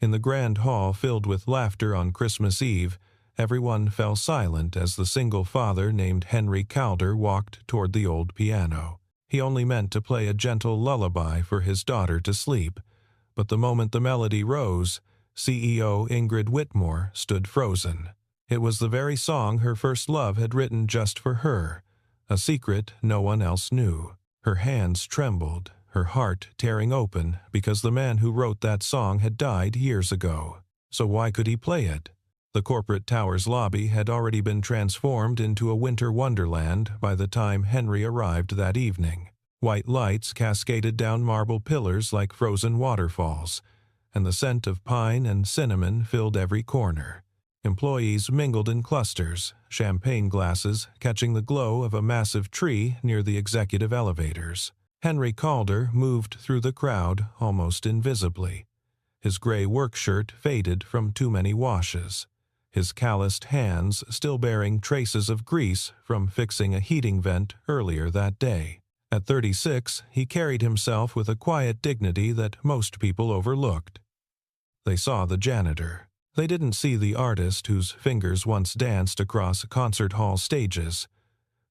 In the grand hall filled with laughter on Christmas Eve, everyone fell silent as the single father named Henry Calder walked toward the old piano. He only meant to play a gentle lullaby for his daughter to sleep, but the moment the melody rose, CEO Ingrid Whitmore stood frozen. It was the very song her first love had written just for her, a secret no one else knew. Her hands trembled, her heart tearing open because the man who wrote that song had died years ago. So why could he play it? The corporate tower's lobby had already been transformed into a winter wonderland by the time Henry arrived that evening. White lights cascaded down marble pillars like frozen waterfalls, and the scent of pine and cinnamon filled every corner. Employees mingled in clusters, champagne glasses catching the glow of a massive tree near the executive elevators. Henry Calder moved through the crowd almost invisibly. His gray work shirt faded from too many washes, his calloused hands still bearing traces of grease from fixing a heating vent earlier that day. At 36, he carried himself with a quiet dignity that most people overlooked. They saw the janitor. They didn't see the artist whose fingers once danced across concert hall stages,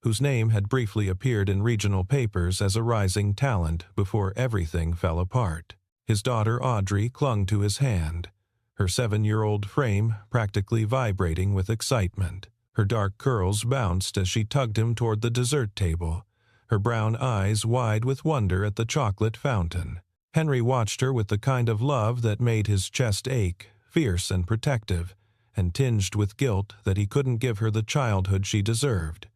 whose name had briefly appeared in regional papers as a rising talent before everything fell apart. His daughter Audrey clung to his hand, her 7-year-old frame practically vibrating with excitement. Her dark curls bounced as she tugged him toward the dessert table, her brown eyes wide with wonder at the chocolate fountain. Henry watched her with the kind of love that made his chest ache, fierce and protective, and tinged with guilt that he couldn't give her the childhood she deserved.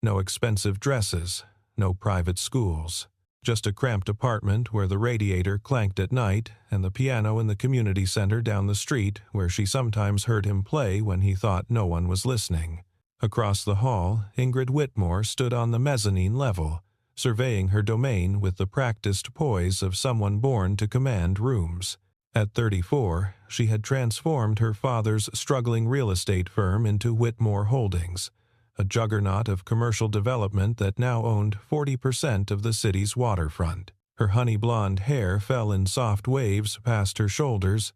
No expensive dresses, no private schools, just a cramped apartment where the radiator clanked at night and the piano in the community center down the street where she sometimes heard him play when he thought no one was listening. Across the hall, Ingrid Whitmore stood on the mezzanine level, surveying her domain with the practiced poise of someone born to command rooms. At 34, she had transformed her father's struggling real estate firm into Whitmore Holdings, a juggernaut of commercial development that now owned 40% of the city's waterfront. Her honey blonde hair fell in soft waves past her shoulders,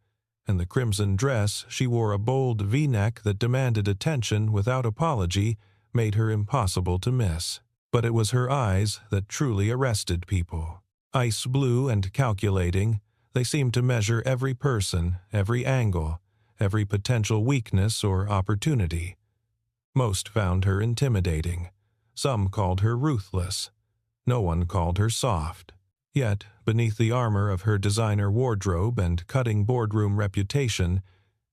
and the crimson dress she wore a bold V-neck that demanded attention without apology made her impossible to miss. But it was her eyes that truly arrested people. Ice blue and calculating, they seemed to measure every person, every angle, every potential weakness or opportunity. Most found her intimidating. Some called her ruthless. No one called her soft. Yet, beneath the armor of her designer wardrobe and cutting boardroom reputation,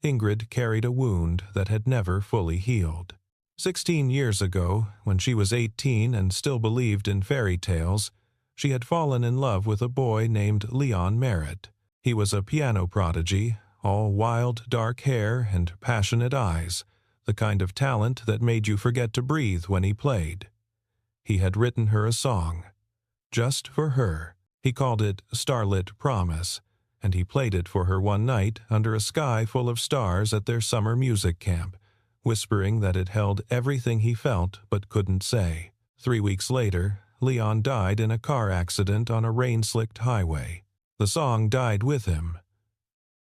Ingrid carried a wound that had never fully healed. 16 years ago, when she was 18 and still believed in fairy tales, she had fallen in love with a boy named Leon Merritt. He was a piano prodigy, all wild, dark hair and passionate eyes, the kind of talent that made you forget to breathe when he played. He had written her a song, just for her. He called it Starlit Promise, and he played it for her one night under a sky full of stars at their summer music camp, whispering that it held everything he felt but couldn't say. 3 weeks later, Leon died in a car accident on a rain-slicked highway. The song died with him,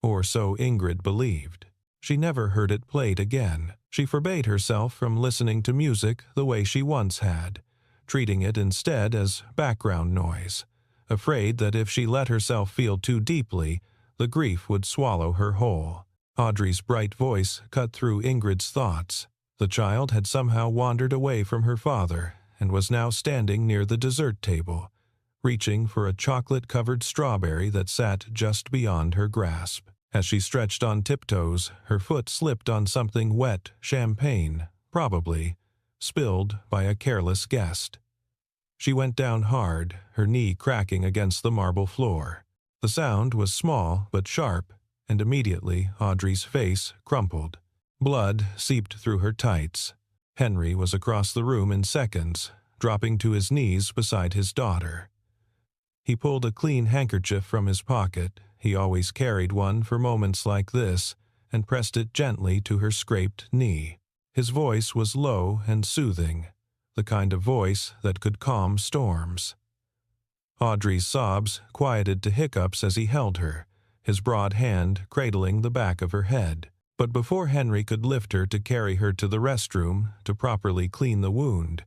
or so Ingrid believed. She never heard it played again. She forbade herself from listening to music the way she once had, treating it instead as background noise, afraid that if she let herself feel too deeply, the grief would swallow her whole. Audrey's bright voice cut through Ingrid's thoughts. The child had somehow wandered away from her father and was now standing near the dessert table, reaching for a chocolate-covered strawberry that sat just beyond her grasp. As she stretched on tiptoes, her foot slipped on something wet, champagne, probably, spilled by a careless guest. She went down hard, her knee cracking against the marble floor. The sound was small but sharp, and immediately Audrey's face crumpled. Blood seeped through her tights. Henry was across the room in seconds, dropping to his knees beside his daughter. He pulled a clean handkerchief from his pocket, he always carried one for moments like this, and pressed it gently to her scraped knee. His voice was low and soothing, the kind of voice that could calm storms. Audrey's sobs quieted to hiccups as he held her, his broad hand cradling the back of her head. But before Henry could lift her to carry her to the restroom to properly clean the wound,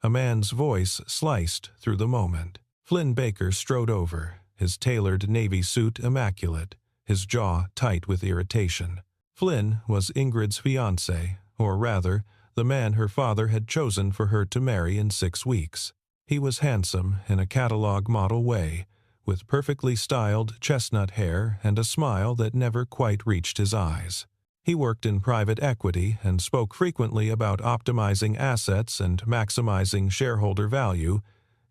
a man's voice sliced through the moment. Flynn Baker strode over, his tailored navy suit immaculate, his jaw tight with irritation. Flynn was Ingrid's fiancé, or rather, the man her father had chosen for her to marry in 6 weeks. He was handsome in a catalog model way, with perfectly styled chestnut hair and a smile that never quite reached his eyes. He worked in private equity and spoke frequently about optimizing assets and maximizing shareholder value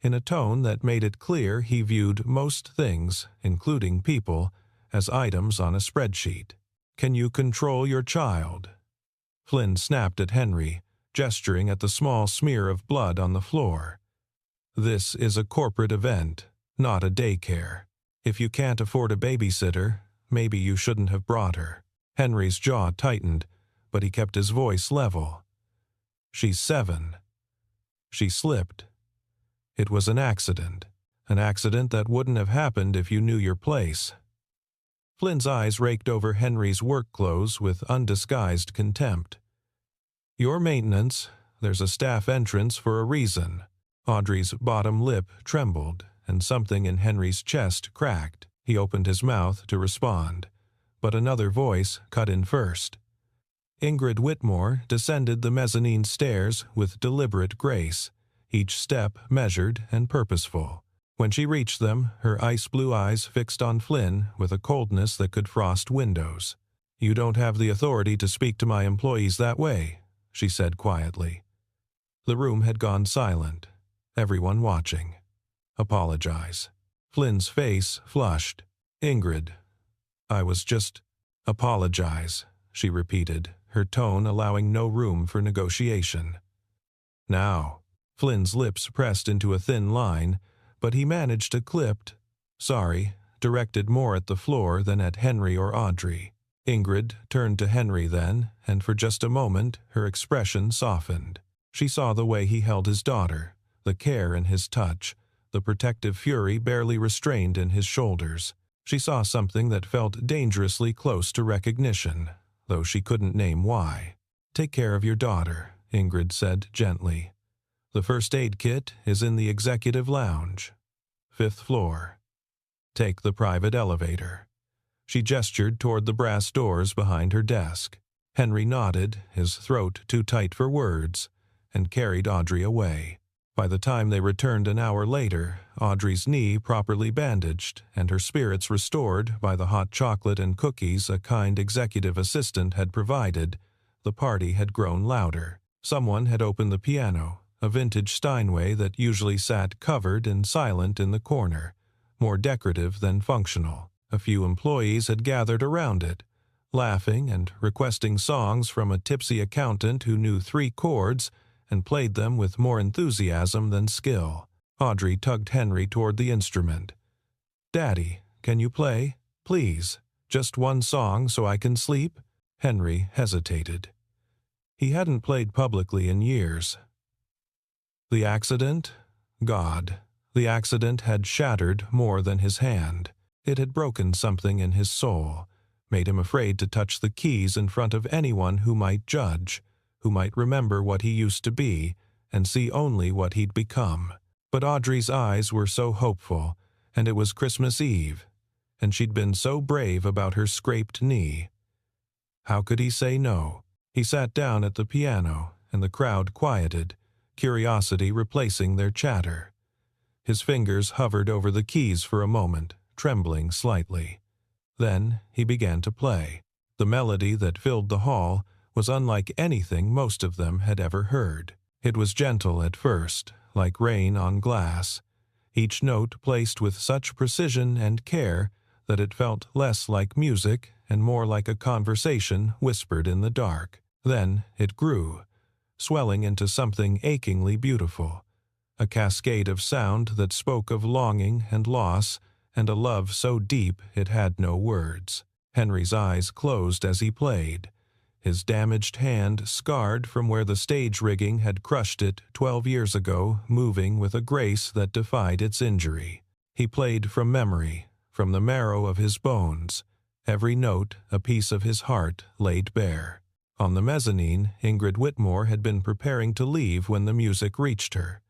in a tone that made it clear he viewed most things, including people, as items on a spreadsheet. "Can you control your child?" Flynn snapped at Henry, gesturing at the small smear of blood on the floor. "This is a corporate event, not a daycare. If you can't afford a babysitter, maybe you shouldn't have brought her." Henry's jaw tightened, but he kept his voice level. "She's 7. She slipped. It was an accident that wouldn't have happened if you knew your place." Flynn's eyes raked over Henry's work clothes with undisguised contempt. "Your maintenance, there's a staff entrance for a reason." Audrey's bottom lip trembled, and something in Henry's chest cracked. He opened his mouth to respond, but another voice cut in first. Ingrid Whitmore descended the mezzanine stairs with deliberate grace, each step measured and purposeful. When she reached them, her ice-blue eyes fixed on Flynn with a coldness that could frost windows. "You don't have the authority to speak to my employees that way," she said quietly. The room had gone silent, everyone watching. "Apologize." Flynn's face flushed. "Ingrid, I was just—" "Apologize," she repeated, her tone allowing no room for negotiation. "Now." Flynn's lips pressed into a thin line, but he managed a clipped "sorry," directed more at the floor than at Henry or Audrey. Ingrid turned to Henry then, and for just a moment her expression softened. She saw the way he held his daughter, the care in his touch, the protective fury barely restrained in his shoulders. She saw something that felt dangerously close to recognition, though she couldn't name why. "Take care of your daughter," Ingrid said gently. "The first aid kit is in the executive lounge. 5th floor. Take the private elevator." She gestured toward the brass doors behind her desk. Henry nodded, his throat too tight for words, and carried Audrey away. By the time they returned an hour later, Audrey's knee properly bandaged and her spirits restored by the hot chocolate and cookies a kind executive assistant had provided, the party had grown louder. Someone had opened the piano, a vintage Steinway that usually sat covered and silent in the corner, more decorative than functional. A few employees had gathered around it, laughing and requesting songs from a tipsy accountant who knew 3 chords and played them with more enthusiasm than skill. Audrey tugged Henry toward the instrument. "Daddy, can you play? Please, just one song so I can sleep?" Henry hesitated. He hadn't played publicly in years. The accident? God, the accident had shattered more than his hand. It had broken something in his soul, made him afraid to touch the keys in front of anyone who might judge, who might remember what he used to be and see only what he'd become. But Audrey's eyes were so hopeful, and it was Christmas Eve, and she'd been so brave about her scraped knee. How could he say no? He sat down at the piano, and the crowd quieted, curiosity replacing their chatter. His fingers hovered over the keys for a moment, trembling slightly. Then he began to play. The melody that filled the hall was unlike anything most of them had ever heard. It was gentle at first, like rain on glass, each note placed with such precision and care that it felt less like music and more like a conversation whispered in the dark. Then it grew, swelling into something achingly beautiful, a cascade of sound that spoke of longing and loss and a love so deep it had no words. Henry's eyes closed as he played, his damaged hand scarred from where the stage rigging had crushed it 12 years ago, moving with a grace that defied its injury. He played from memory, from the marrow of his bones, Every note, a piece of his heart, laid bare. On the mezzanine, Ingrid Whitmore had been preparing to leave when the music reached her.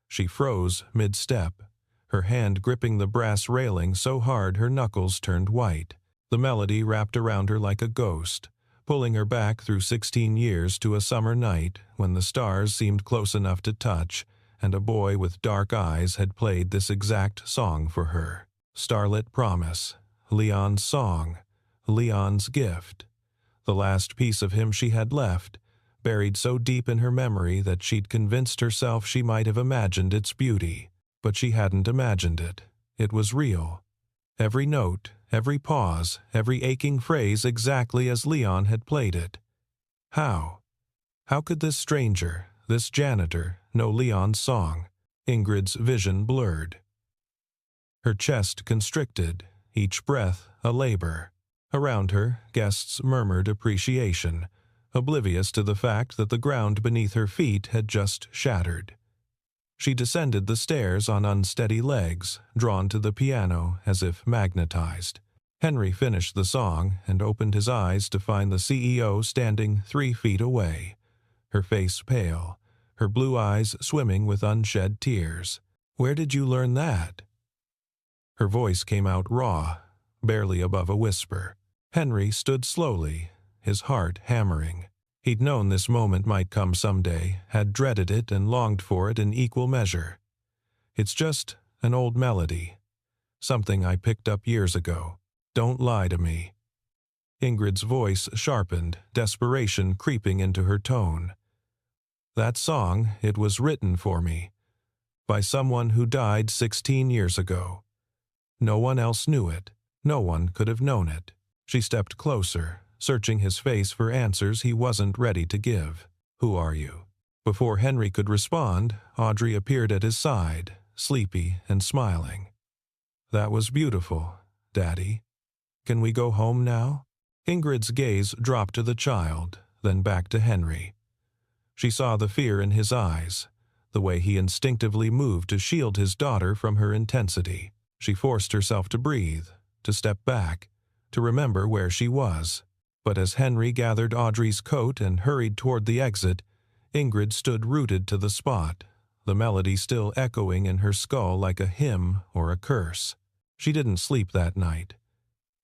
She froze mid-step, her hand gripping the brass railing so hard her knuckles turned white. The melody wrapped around her like a ghost, pulling her back through 16 years to a summer night when the stars seemed close enough to touch, and a boy with dark eyes had played this exact song for her. Starlit Promise, Leon's song, Leon's gift. The last piece of him she had left, buried so deep in her memory that she'd convinced herself she might have imagined its beauty. But she hadn't imagined it. It was real. Every note, every pause, every aching phrase exactly as Leon had played it. How? How could this stranger, this janitor, know Leon's song? Ingrid's vision blurred. Her chest constricted, each breath a labor. Around her, guests murmured appreciation, oblivious to the fact that the ground beneath her feet had just shattered. She descended the stairs on unsteady legs, drawn to the piano as if magnetized. Henry finished the song and opened his eyes to find the CEO standing 3 feet away, her face pale, her blue eyes swimming with unshed tears. "Where did you learn that?" Her voice came out raw, barely above a whisper. Henry stood slowly, his heart hammering. He'd known this moment might come someday, had dreaded it and longed for it in equal measure. "It's just an old melody. Something I picked up years ago. Don't lie to me." Ingrid's voice sharpened, desperation creeping into her tone. "That song, it was written for me. By someone who died 16 years ago. No one else knew it. No one could have known it." She stepped closer, searching his face for answers he wasn't ready to give. "Who are you?" Before Henry could respond, Audrey appeared at his side, sleepy and smiling. "That was beautiful, Daddy. Can we go home now?" Ingrid's gaze dropped to the child, then back to Henry. She saw the fear in his eyes, the way he instinctively moved to shield his daughter from her intensity. She forced herself to breathe, to step back, to remember where she was. But as Henry gathered Audrey's coat and hurried toward the exit, Ingrid stood rooted to the spot, the melody still echoing in her skull like a hymn or a curse. She didn't sleep that night.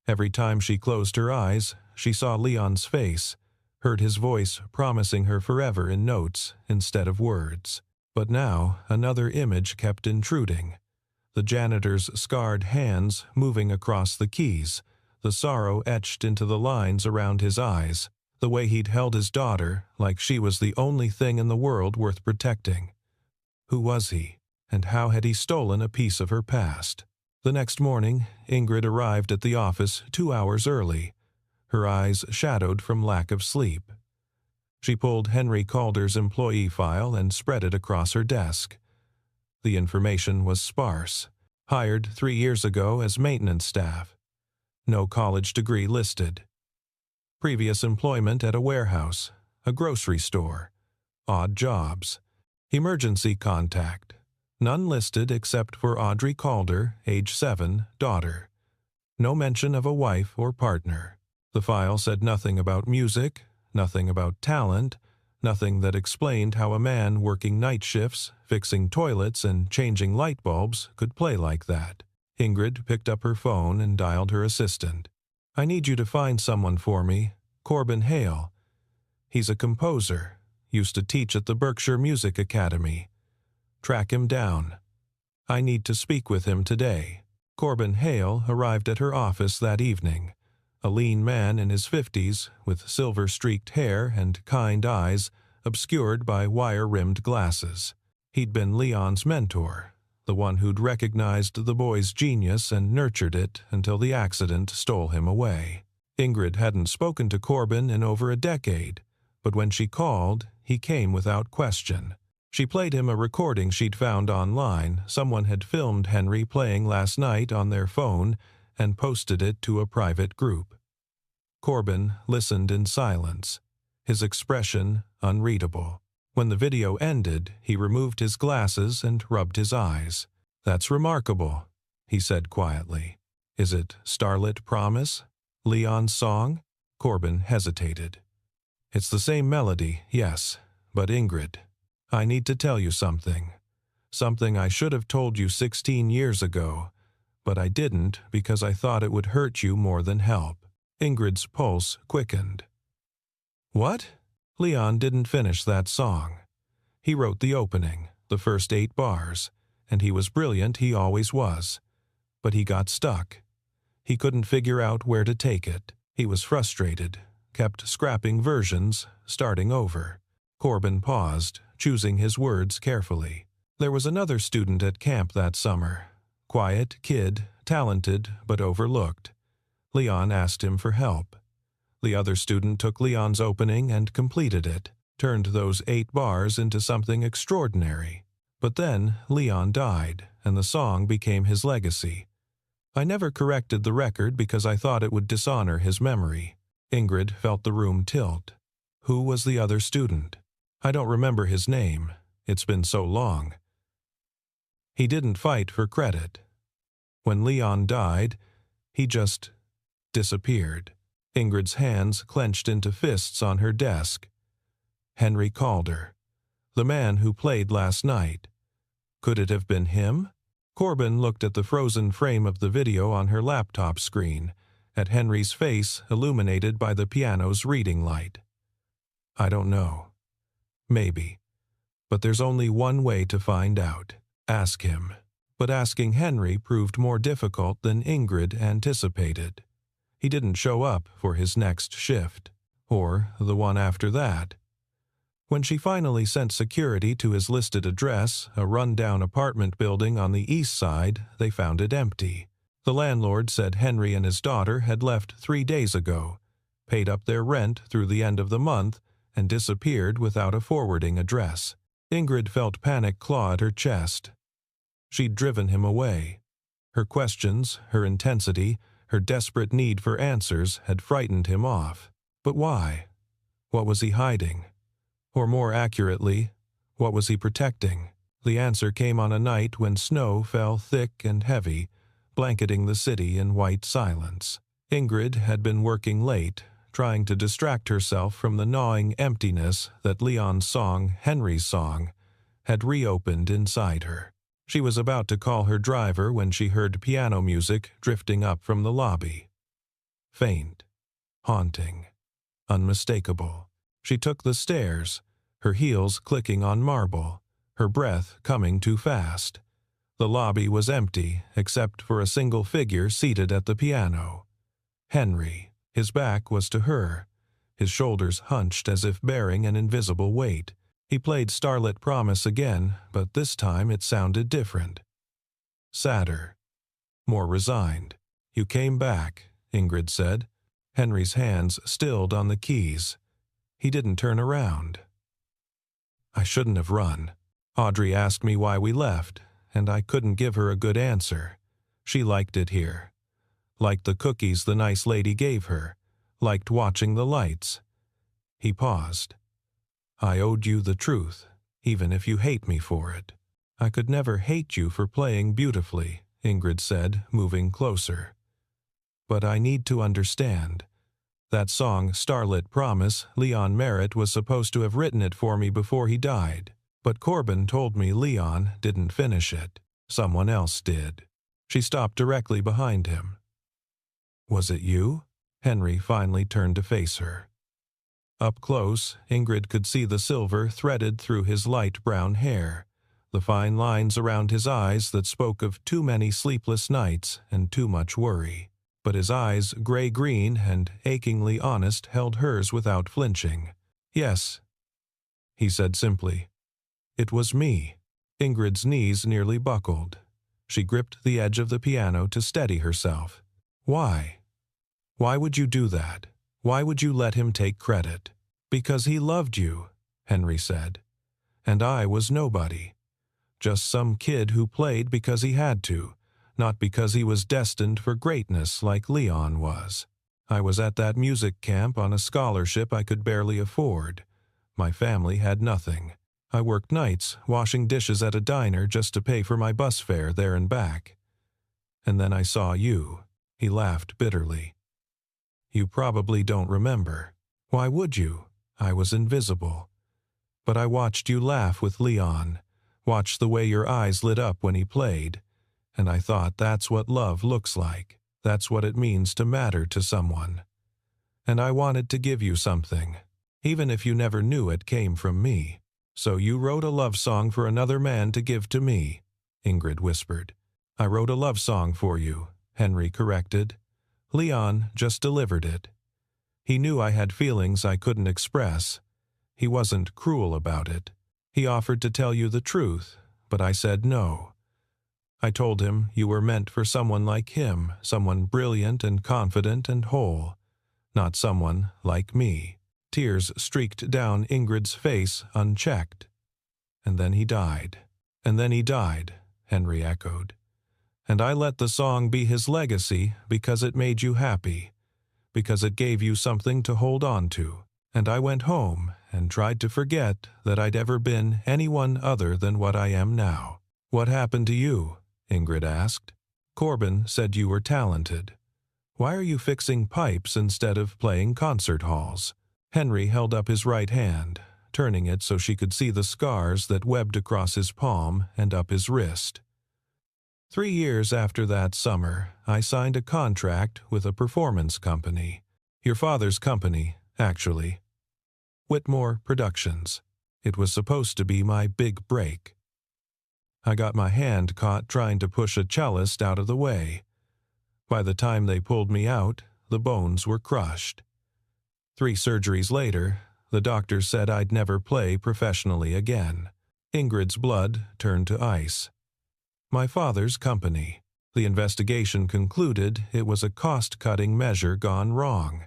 Every time she closed her eyes, she saw Leon's face, heard his voice promising her forever in notes instead of words. But now another image kept intruding. The janitor's scarred hands moving across the keys, the sorrow etched into the lines around his eyes, the way he'd held his daughter like she was the only thing in the world worth protecting. Who was he, and how had he stolen a piece of her past? The next morning, Ingrid arrived at the office 2 hours early, her eyes shadowed from lack of sleep. She pulled Henry Calder's employee file and spread it across her desk. The information was sparse. Hired 3 years ago as maintenance staff. No college degree listed. Previous employment at a warehouse, a grocery store. Odd jobs. Emergency contact. None listed except for Audrey Calder, age 7, daughter. No mention of a wife or partner. The file said nothing about music, nothing about talent, nothing that explained how a man working night shifts, fixing toilets and changing light bulbs could play like that. Ingrid picked up her phone and dialed her assistant. "I need you to find someone for me, Corbin Hale. He's a composer, used to teach at the Berkshire Music Academy. Track him down. I need to speak with him today." Corbin Hale arrived at her office that evening, a lean man in his 50s with silver-streaked hair and kind eyes obscured by wire-rimmed glasses. He'd been Leon's mentor, the one who'd recognized the boy's genius and nurtured it until the accident stole him away. Ingrid hadn't spoken to Corbin in over a decade, but when she called, he came without question. She played him a recording she'd found online. Someone had filmed Henry playing last night on their phone and posted it to a private group. Corbin listened in silence, his expression unreadable. When the video ended, he removed his glasses and rubbed his eyes. "That's remarkable," he said quietly. "Is it Starlit Promise? Leon's song? Corbin hesitated. It's the same melody, yes, but Ingrid, I need to tell you something. Something I should have told you 16 years ago, but I didn't because I thought it would hurt you more than help. Ingrid's pulse quickened. What? Leon didn't finish that song. He wrote the opening, the first 8 bars, and he was brilliant, he always was. But he got stuck. He couldn't figure out where to take it. He was frustrated, kept scrapping versions, starting over. Corbin paused, choosing his words carefully. There was another student at camp that summer. Quiet kid, talented, but overlooked. Leon asked him for help. The other student took Leon's opening and completed it, turned those 8 bars into something extraordinary. But then Leon died, and the song became his legacy. I never corrected the record because I thought it would dishonor his memory. Ingrid felt the room tilt. Who was the other student? I don't remember his name. It's been so long. He didn't fight for credit. When Leon died, he just disappeared. Ingrid's hands clenched into fists on her desk. Henry Calder. The man who played last night. Could it have been him? Corbin looked at the frozen frame of the video on her laptop screen, at Henry's face illuminated by the piano's reading light. I don't know. Maybe. But there's only one way to find out. Ask him. But asking Henry proved more difficult than Ingrid anticipated. He didn't show up for his next shift, or the one after that. When she finally sent security to his listed address, a run-down apartment building on the east side, they found it empty. The landlord said Henry and his daughter had left 3 days ago, paid up their rent through the end of the month, and disappeared without a forwarding address. Ingrid felt panic claw at her chest. She'd driven him away. Her questions, her intensity, her desperate need for answers had frightened him off. But why? What was he hiding? Or more accurately, what was he protecting? The answer came on a night when snow fell thick and heavy, blanketing the city in white silence. Ingrid had been working late, trying to distract herself from the gnawing emptiness that Leon's song, Henry's song, had reopened inside her. She was about to call her driver when she heard piano music drifting up from the lobby. Faint, haunting, unmistakable. She took the stairs, her heels clicking on marble, her breath coming too fast. The lobby was empty except for a single figure seated at the piano. Henry. His back was to her, his shoulders hunched as if bearing an invisible weight. He played Starlit Promise again, but this time it sounded different. Sadder. More resigned. You came back, Ingrid said. Henry's hands stilled on the keys. He didn't turn around. I shouldn't have run. Audrey asked me why we left, and I couldn't give her a good answer. She liked it here. Liked the cookies the nice lady gave her. Liked watching the lights. He paused. I owed you the truth, even if you hate me for it. I could never hate you for playing beautifully, Ingrid said, moving closer. But I need to understand. That song, Starlit Promise, Leon Merritt was supposed to have written it for me before he died. But Corbin told me Leon didn't finish it. Someone else did. She stopped directly behind him. Was it you? Henry finally turned to face her. Up close, Ingrid could see the silver threaded through his light brown hair, the fine lines around his eyes that spoke of too many sleepless nights and too much worry. But his eyes, gray-green and achingly honest, held hers without flinching. Yes, he said simply. It was me. Ingrid's knees nearly buckled. She gripped the edge of the piano to steady herself. Why? Why would you do that? Why would you let him take credit? Because he loved you, Henry said. And I was nobody. Just some kid who played because he had to, not because he was destined for greatness like Leon was. I was at that music camp on a scholarship I could barely afford. My family had nothing. I worked nights, washing dishes at a diner just to pay for my bus fare there and back. And then I saw you. He laughed bitterly. You probably don't remember. Why would you? I was invisible. But I watched you laugh with Leon, watched the way your eyes lit up when he played, and I thought that's what love looks like. That's what it means to matter to someone. And I wanted to give you something, even if you never knew it came from me. So you wrote a love song for another man to give to me, Ingrid whispered. I wrote a love song for you, Henry corrected. Leon just delivered it. He knew I had feelings I couldn't express. He wasn't cruel about it. He offered to tell you the truth, but I said no. I told him you were meant for someone like him, someone brilliant and confident and whole, not someone like me. Tears streaked down Ingrid's face unchecked. And then he died. And then he died, Henry echoed. And I let the song be his legacy because it made you happy, because it gave you something to hold on to. And I went home and tried to forget that I'd ever been anyone other than what I am now. What happened to you? Ingrid asked. Corbin said you were talented. Why are you fixing pipes instead of playing concert halls? Henry held up his right hand, turning it so she could see the scars that webbed across his palm and up his wrist. 3 years after that summer, I signed a contract with a performance company. Your father's company, actually. Whitmore Productions. It was supposed to be my big break. I got my hand caught trying to push a cellist out of the way. By the time they pulled me out, the bones were crushed. 3 surgeries later, the doctor said I'd never play professionally again. Ingrid's blood turned to ice. My father's company. The investigation concluded it was a cost-cutting measure gone wrong.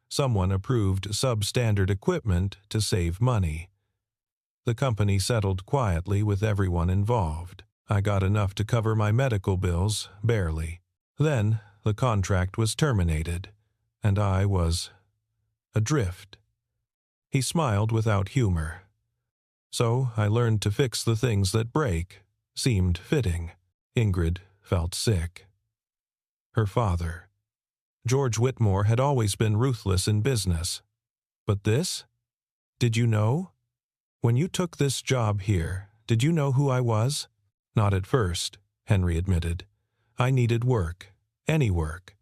Someone approved substandard equipment to save money. The company settled quietly with everyone involved. I got enough to cover my medical bills, barely. Then the contract was terminated, and I was adrift. He smiled without humor. So I learned to fix the things that break. Seemed fitting. Ingrid felt sick. Her father. George Whitmore had always been ruthless in business. But this? Did you know? When you took this job here, did you know who I was? Not at first, Henry admitted. I needed work. Any work.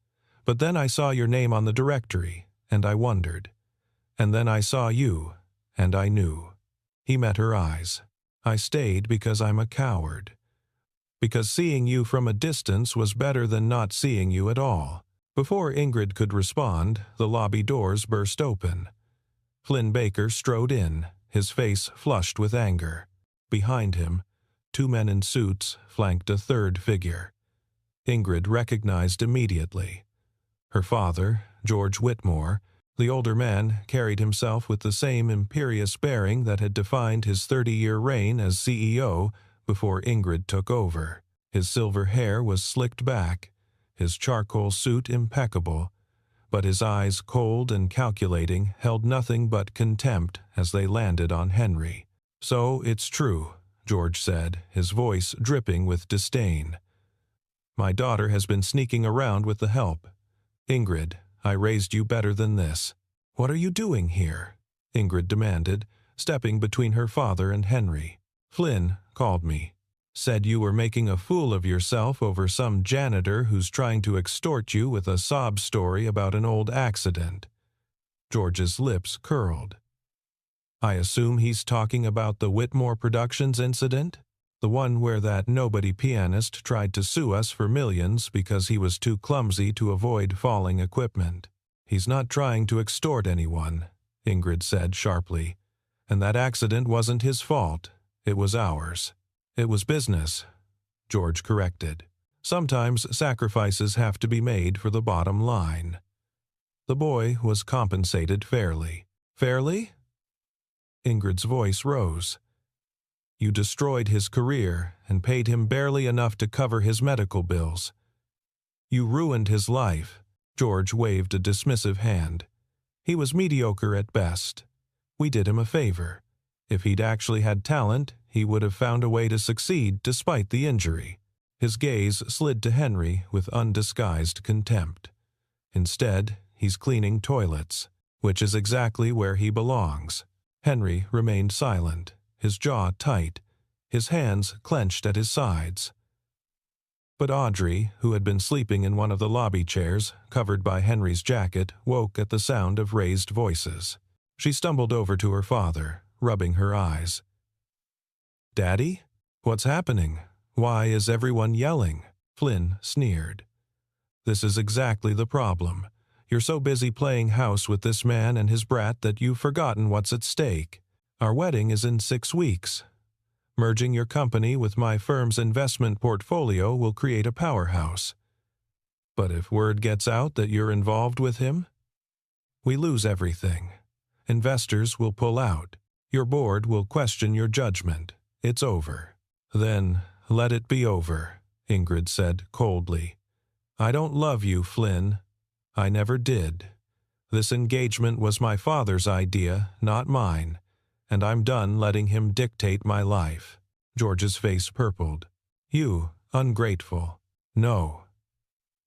But then I saw your name on the directory, and I wondered. And then I saw you, and I knew. He met her eyes. I stayed because I'm a coward. Because seeing you from a distance was better than not seeing you at all. Before Ingrid could respond, the lobby doors burst open. Flynn Baker strode in, his face flushed with anger. Behind him, 2 men in suits flanked a third figure. Ingrid recognized immediately. Her father, George Whitmore, the older man, carried himself with the same imperious bearing that had defined his 30-year reign as CEO before Ingrid took over. His silver hair was slicked back, his charcoal suit impeccable, but his eyes, cold and calculating, held nothing but contempt as they landed on Henry. So it's true, George said, his voice dripping with disdain. My daughter has been sneaking around with the help. Ingrid, I raised you better than this. What are you doing here? Ingrid demanded, stepping between her father and Henry. Flynn called me. Said you were making a fool of yourself over some janitor who's trying to extort you with a sob story about an old accident. George's lips curled. I assume he's talking about the Whitmore Productions incident? The one where that nobody pianist tried to sue us for millions because he was too clumsy to avoid falling equipment. He's not trying to extort anyone, Ingrid said sharply. And that accident wasn't his fault. It was ours. It was business, George corrected. Sometimes sacrifices have to be made for the bottom line. The boy was compensated fairly. Fairly? Ingrid's voice rose. You destroyed his career and paid him barely enough to cover his medical bills. You ruined his life. George waved a dismissive hand. He was mediocre at best. We did him a favor. If he'd actually had talent, he would have found a way to succeed despite the injury. His gaze slid to Henry with undisguised contempt. Instead, he's cleaning toilets, which is exactly where he belongs." Henry remained silent, his jaw tight, his hands clenched at his sides. But Audrey, who had been sleeping in one of the lobby chairs, covered by Henry's jacket, woke at the sound of raised voices. She stumbled over to her father, rubbing her eyes. "Daddy? What's happening? Why is everyone yelling?" Flynn sneered. "This is exactly the problem. You're so busy playing house with this man and his brat that you've forgotten what's at stake. Our wedding is in 6 weeks. Merging your company with my firm's investment portfolio will create a powerhouse. But if word gets out that you're involved with him, we lose everything. Investors will pull out. Your board will question your judgment. It's over." "Then let it be over," Ingrid said coldly. "I don't love you, Flynn. I never did. This engagement was my father's idea, not mine, and I'm done letting him dictate my life." George's face purpled. "You, ungrateful." "No."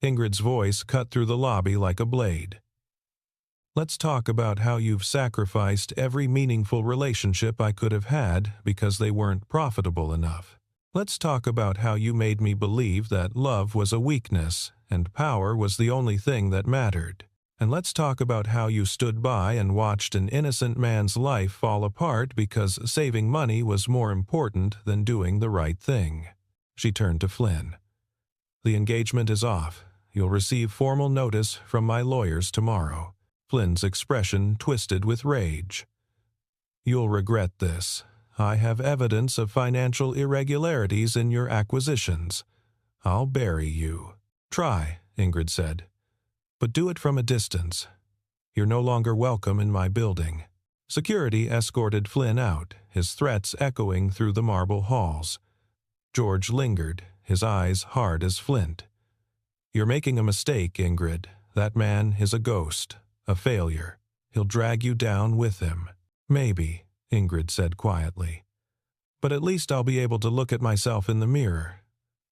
Ingrid's voice cut through the lobby like a blade. "Let's talk about how you've sacrificed every meaningful relationship I could have had because they weren't profitable enough. Let's talk about how you made me believe that love was a weakness and power was the only thing that mattered. And let's talk about how you stood by and watched an innocent man's life fall apart because saving money was more important than doing the right thing." She turned to Flynn. "The engagement is off. You'll receive formal notice from my lawyers tomorrow." Flynn's expression twisted with rage. "You'll regret this. I have evidence of financial irregularities in your acquisitions. I'll bury you." "Try," Ingrid said. "But do it from a distance. You're no longer welcome in my building." Security escorted Flynn out, his threats echoing through the marble halls. George lingered, his eyes hard as flint. "You're making a mistake, Ingrid. That man is a ghost, a failure. He'll drag you down with him." "Maybe," Ingrid said quietly. "But at least I'll be able to look at myself in the mirror.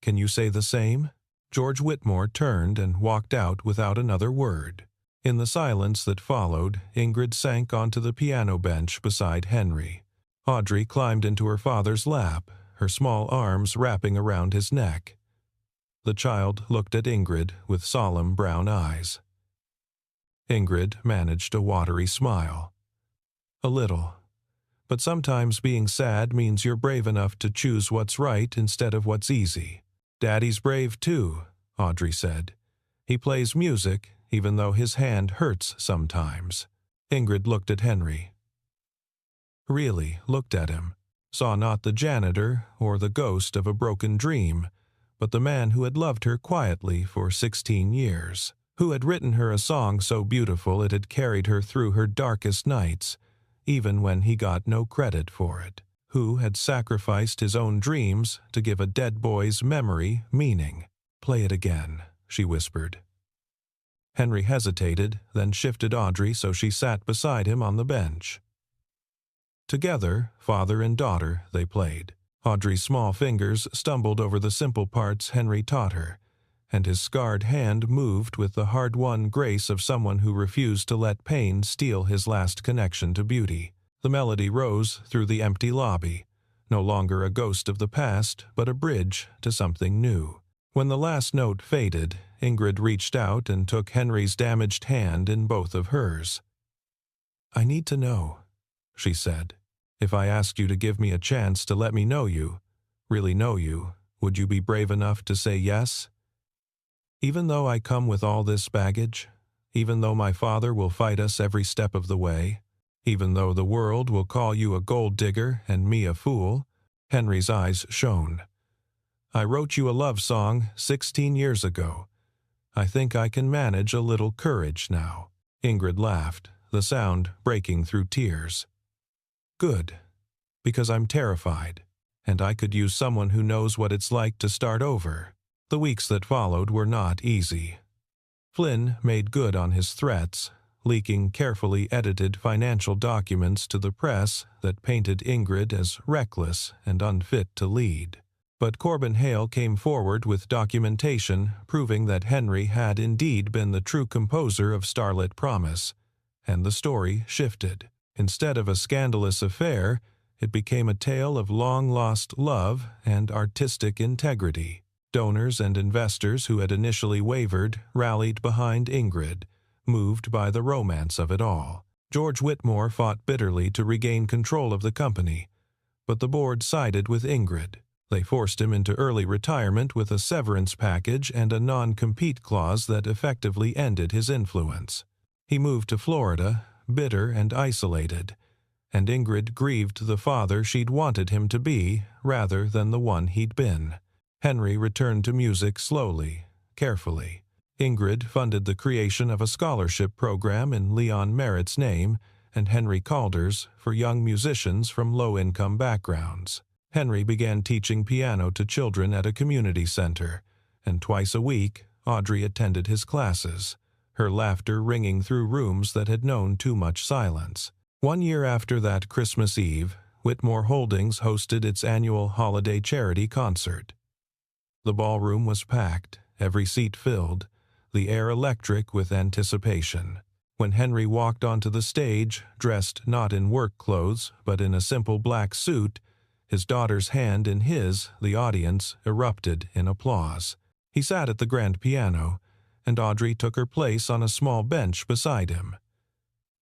Can you say the same?" George Whitmore turned and walked out without another word. In the silence that followed, Ingrid sank onto the piano bench beside Henry. Audrey climbed into her father's lap, her small arms wrapping around his neck. The child looked at Ingrid with solemn brown eyes. Ingrid managed a watery smile. "A little. But sometimes being sad means you're brave enough to choose what's right instead of what's easy." "Daddy's brave too," Audrey said. "He plays music, even though his hand hurts sometimes." Ingrid looked at Henry. Really looked at him, saw not the janitor or the ghost of a broken dream, but the man who had loved her quietly for 16 years, who had written her a song so beautiful it had carried her through her darkest nights, even when he got no credit for it, who had sacrificed his own dreams to give a dead boy's memory meaning. "Play it again," she whispered. Henry hesitated, then shifted Audrey so she sat beside him on the bench. Together, father and daughter, they played. Audrey's small fingers stumbled over the simple parts Henry taught her, and his scarred hand moved with the hard-won grace of someone who refused to let pain steal his last connection to beauty. The melody rose through the empty lobby, no longer a ghost of the past, but a bridge to something new. When the last note faded, Ingrid reached out and took Henry's damaged hand in both of hers. "I need to know," she said. "If I asked you to give me a chance to let me know you, really know you, would you be brave enough to say yes? Even though I come with all this baggage, even though my father will fight us every step of the way, even though the world will call you a gold digger and me a fool." Henry's eyes shone. "I wrote you a love song 16 years ago. I think I can manage a little courage now." Ingrid laughed, the sound breaking through tears. "Good, because I'm terrified, and I could use someone who knows what it's like to start over." The weeks that followed were not easy. Flynn made good on his threats, leaking carefully edited financial documents to the press that painted Ingrid as reckless and unfit to lead. But Corbin Hale came forward with documentation proving that Henry had indeed been the true composer of Starlit Promise, and the story shifted. Instead of a scandalous affair, it became a tale of long-lost love and artistic integrity. Donors and investors who had initially wavered rallied behind Ingrid, moved by the romance of it all. George Whitmore fought bitterly to regain control of the company, but the board sided with Ingrid. They forced him into early retirement with a severance package and a non-compete clause that effectively ended his influence. He moved to Florida, bitter and isolated, and Ingrid grieved the father she'd wanted him to be rather than the one he'd been. Henry returned to music slowly, carefully. Ingrid funded the creation of a scholarship program in Leon Merritt's name and Henry Calder's for young musicians from low-income backgrounds. Henry began teaching piano to children at a community center, and twice a week Audrey attended his classes, her laughter ringing through rooms that had known too much silence. 1 year after that Christmas Eve, Whitmore Holdings hosted its annual holiday charity concert. The ballroom was packed, every seat filled, the air electric with anticipation. When Henry walked onto the stage, dressed not in work clothes but in a simple black suit, his daughter's hand in his, the audience erupted in applause. He sat at the grand piano, and Audrey took her place on a small bench beside him.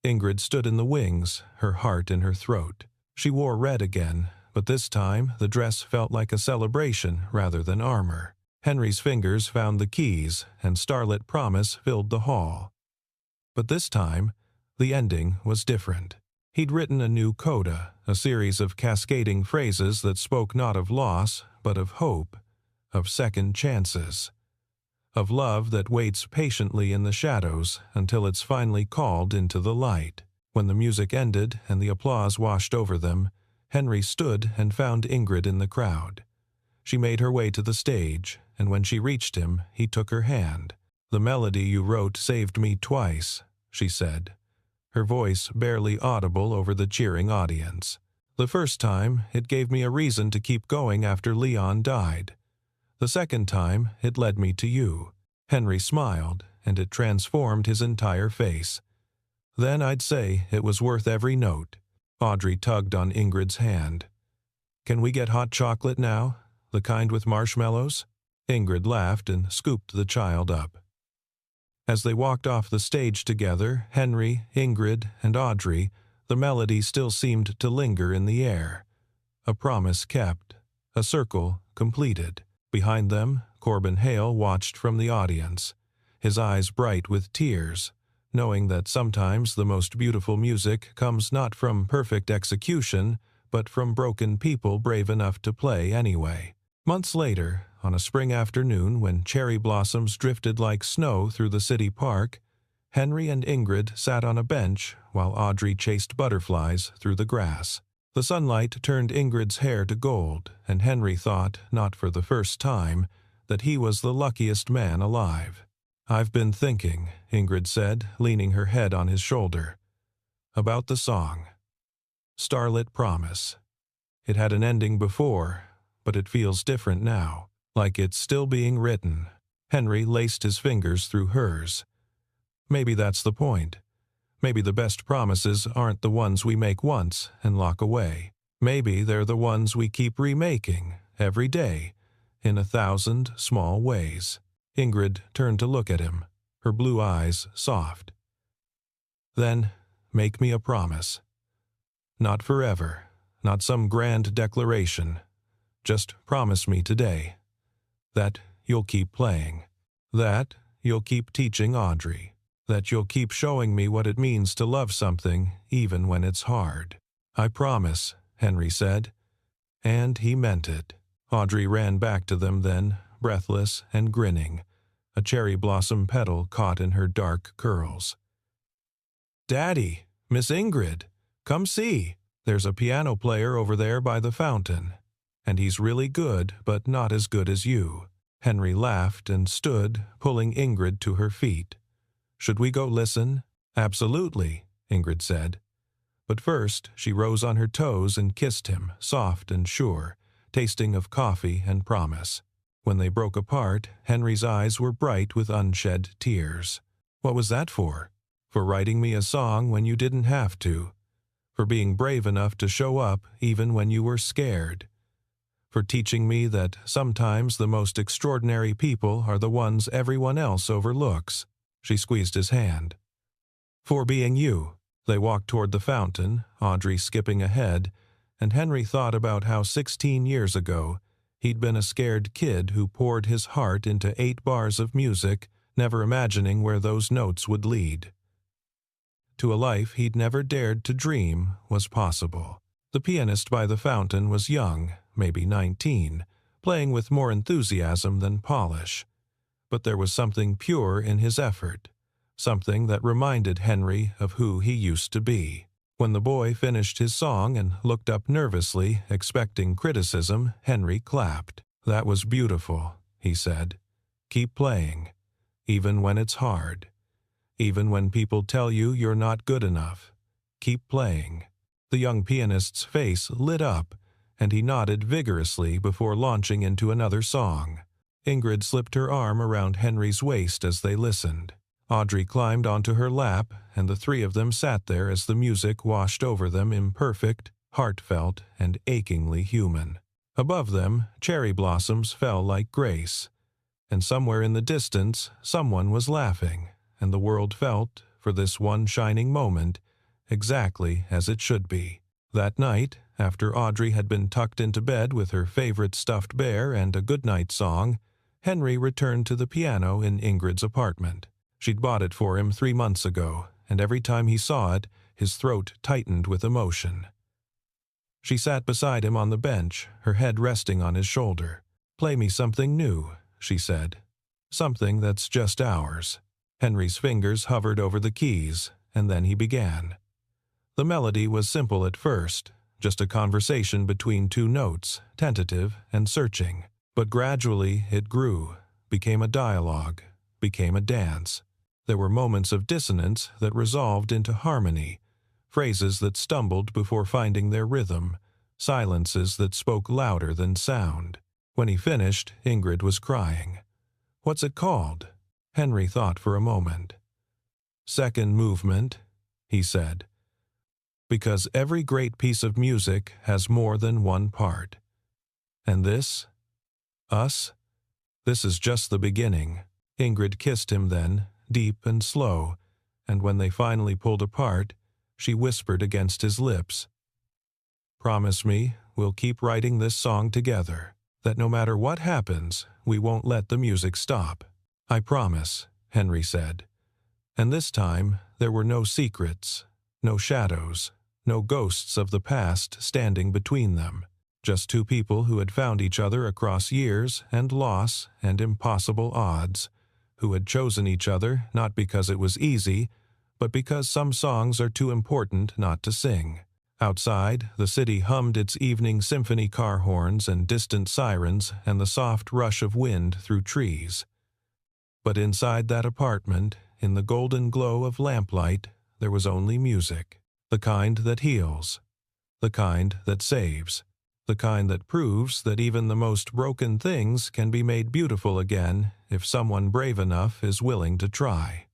Ingrid stood in the wings, her heart in her throat. She wore red again, but this time the dress felt like a celebration rather than armor. Henry's fingers found the keys, and Starlit Promise filled the hall. But this time, the ending was different. He'd written a new coda, a series of cascading phrases that spoke not of loss, but of hope, of second chances, of love that waits patiently in the shadows until it's finally called into the light. When the music ended and the applause washed over them, Henry stood and found Ingrid in the crowd. She made her way to the stage, and when she reached him, he took her hand. "The melody you wrote saved me twice," she said, her voice barely audible over the cheering audience. "The first time, it gave me a reason to keep going after Leon died. The second time, it led me to you." Henry smiled, and it transformed his entire face. "Then I'd say it was worth every note." Audrey tugged on Ingrid's hand. "Can we get hot chocolate now? The kind with marshmallows?" Ingrid laughed and scooped the child up. As they walked off the stage together, Henry, Ingrid, and Audrey, the melody still seemed to linger in the air. A promise kept, a circle completed. Behind them, Corbin Hale watched from the audience, his eyes bright with tears, knowing that sometimes the most beautiful music comes not from perfect execution, but from broken people brave enough to play anyway. Months later, on a spring afternoon when cherry blossoms drifted like snow through the city park, Henry and Ingrid sat on a bench while Audrey chased butterflies through the grass. The sunlight turned Ingrid's hair to gold, and Henry thought, not for the first time, that he was the luckiest man alive. "I've been thinking," Ingrid said, leaning her head on his shoulder, "about the song. Starlit Promise. It had an ending before, but it feels different now, like it's still being written." Henry laced his fingers through hers. "Maybe that's the point. Maybe the best promises aren't the ones we make once and lock away. Maybe they're the ones we keep remaking, every day, in 1,000 small ways." Ingrid turned to look at him, her blue eyes soft. "Then, make me a promise. Not forever, not some grand declaration. Just promise me today that you'll keep playing, that you'll keep teaching Audrey, that you'll keep showing me what it means to love something even when it's hard." "I promise," Henry said, and he meant it. Audrey ran back to them then, breathless and grinning, a cherry blossom petal caught in her dark curls. "Daddy, Miss Ingrid, come see. There's a piano player over there by the fountain, and he's really good, but not as good as you." Henry laughed and stood, pulling Ingrid to her feet. "Should we go listen?" "Absolutely," Ingrid said. But first she rose on her toes and kissed him, soft and sure, tasting of coffee and promise. When they broke apart, Henry's eyes were bright with unshed tears. "What was that for?" "For writing me a song when you didn't have to. For being brave enough to show up even when you were scared. For teaching me that sometimes the most extraordinary people are the ones everyone else overlooks." She squeezed his hand. "For being you." They walked toward the fountain, Audrey skipping ahead, and Henry thought about how 16 years ago he'd been a scared kid who poured his heart into 8 bars of music, never imagining where those notes would lead. To a life he'd never dared to dream was possible. The pianist by the fountain was young, maybe 19, playing with more enthusiasm than polish. But there was something pure in his effort, something that reminded Henry of who he used to be. When the boy finished his song and looked up nervously, expecting criticism, Henry clapped. "That was beautiful," he said. "Keep playing, even when it's hard. Even when people tell you you're not good enough. Keep playing." The young pianist's face lit up, and he nodded vigorously before launching into another song. Ingrid slipped her arm around Henry's waist as they listened. Audrey climbed onto her lap, and the 3 of them sat there as the music washed over them, imperfect, heartfelt, and achingly human. Above them, cherry blossoms fell like grace, and somewhere in the distance someone was laughing, and the world felt, for this one shining moment, exactly as it should be. That night, after Audrey had been tucked into bed with her favorite stuffed bear and a goodnight song, Henry returned to the piano in Ingrid's apartment. She'd bought it for him 3 months ago, and every time he saw it, his throat tightened with emotion. She sat beside him on the bench, her head resting on his shoulder. "Play me something new," she said. "Something that's just ours." Henry's fingers hovered over the keys, and then he began. The melody was simple at first, just a conversation between 2 notes, tentative and searching. But gradually it grew, became a dialogue, became a dance. There were moments of dissonance that resolved into harmony, phrases that stumbled before finding their rhythm, silences that spoke louder than sound. When he finished, Ingrid was crying. "What's it called?" Henry thought for a moment. "Second movement," he said. "Because every great piece of music has more than one part. And this? Us? This is just the beginning." Ingrid kissed him then, deep and slow, and when they finally pulled apart, she whispered against his lips, "Promise me we'll keep writing this song together, that no matter what happens, we won't let the music stop." "I promise," Henry said. And this time there were no secrets, no shadows, no ghosts of the past standing between them. Just 2 people who had found each other across years and loss and impossible odds, who had chosen each other not because it was easy, but because some songs are too important not to sing. Outside, the city hummed its evening symphony car horns and distant sirens and the soft rush of wind through trees. But inside that apartment, in the golden glow of lamplight, there was only music. The kind that heals, the kind that saves, the kind that proves that even the most broken things can be made beautiful again if someone brave enough is willing to try.